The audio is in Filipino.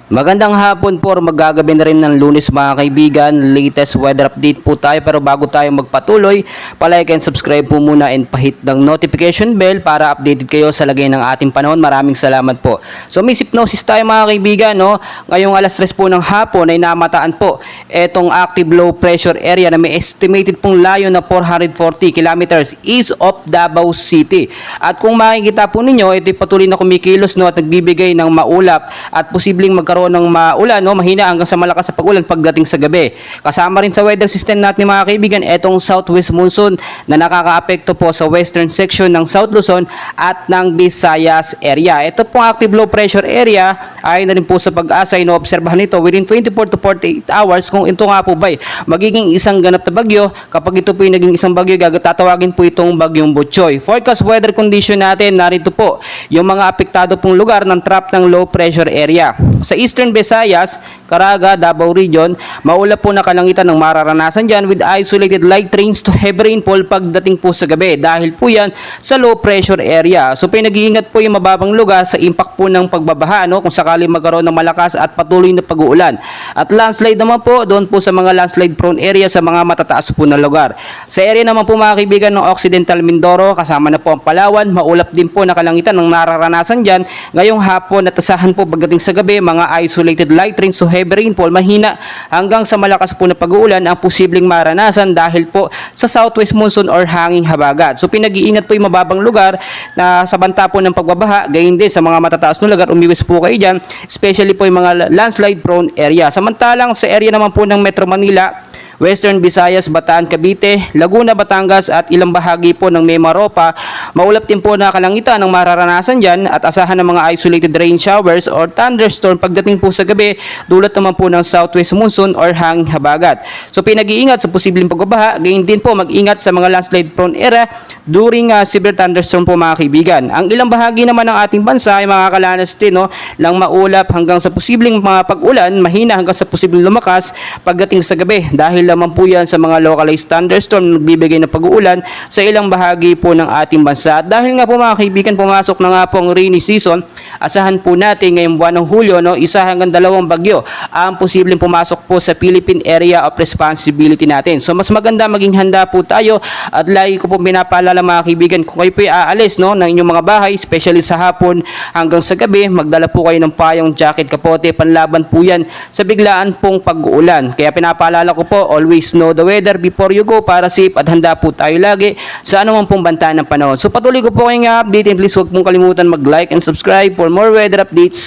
Magandang hapon po, magagabi na rin ng Lunes mga kaibigan. Latest weather update po tayo, pero bago tayo magpatuloy, palike and subscribe po muna and pahit ng notification bell para updated kayo sa lagay ng ating panahon. Maraming salamat po. So may hypnosis tayo mga kaibigan, no? Ngayong alas 3 po ng hapon ay namataan po etong active low pressure area na may estimated pong layo na 440 kilometers east of Davao City. At kung makikita po ninyo, ito patuloy na kumikilos, no, at nagbibigay ng maulap at posibleng magkaroon ng maulan, no, mahina hanggang sa malakas sa pag-ulan pagdating sa gabi. Kasama rin sa weather system natin mga kaibigan etong southwest monsoon na nakakaapekto po sa western section ng South Luzon at ng Visayas area. Ito pong active low pressure area ay na rin po sa pag-asa inoobserbahan nito within 24 to 48 hours kung ito nga po ba magiging isang ganap na bagyo. Kapag ito po ay naging isang bagyo, tatawagin po itong bagyong Butchoy. Forecast weather condition natin, narito po yung mga apektado pong lugar ng trap ng low pressure area. Sa Eastern Visayas, Caraga, Davao Region, maulap po na kalangitan ng mararanasan dyan with isolated light rains to heavy rainfall pagdating po sa gabi dahil po yan sa low pressure area. So pinag-iingat po yung mababang lugar sa impact po ng pagbabaha, no, kung sakali magkaroon ng malakas at patuloy na pag-uulan. At landslide naman po doon po sa mga landslide prone area sa mga matataas po na lugar. Sa area naman po mga kaibigan ng Occidental Mindoro, kasama na po ang Palawan, maulap din po na kalangitan ng nararanasan dyan ngayong hapon at asahan po pagdating sa gabi mga isolated light rains to heavy rainfall, mahina hanggang sa malakas po na pag-uulan ang posibleng maranasan dahil po sa southwest monsoon or hanging habagat. So pinag-iingat po yung mababang lugar na sa banta po ng pagbabaha, gayon din sa mga matataas na lugar, umiwas po kayo dyan, especially po yung mga landslide prone area. Samantalang sa area naman po ng Metro Manila, Western Visayas, Bataan, Cavite, Laguna, Batangas at ilang bahagi po ng Mimaropa, maulap din po na kalangitan ng mararanasan dyan at asahan ng mga isolated rain showers or thunderstorm pagdating po sa gabi, dulot naman po ng southwest monsoon or hanging habagat. So pinag-iingat sa posibleng pagbabaha, gayon din po mag-ingat sa mga landslide prone area during severe thunderstorm po mga kaibigan. Ang ilang bahagi naman ng ating bansa ay makakalanas din, no, ng maulap hanggang sa posibleng mga pag-ulan, mahina hanggang sa posibleng lumakas pagdating sa gabi dahil lamang po yan sa mga localized thunderstorm na nagbibigay ng pag-uulan sa ilang bahagi po ng ating bansa. At dahil nga po mga kaibigan, pumasok na nga po ang rainy season, asahan po natin ngayong buwan ng Hulyo, no, 1 hanggang 2 bagyo ang posibleng pumasok po sa Philippine Area of Responsibility natin. So mas maganda maging handa po tayo at lagi ko po pinapaalala mga kaibigan, kung kayo po aalis, no, ng inyong mga bahay, especially sa hapon hanggang sa gabi, magdala po kayo ng payong, jacket, kapote, panlaban po yan sa biglaan pong pag-uulan. Kaya pinapaalala ko po, always know the weather before you go para safe at handa po tayo lagi sa anumang pong banta ng panahon. So patuloy ko po kayong update and please huwag pong kalimutan mag-like and subscribe for more weather updates.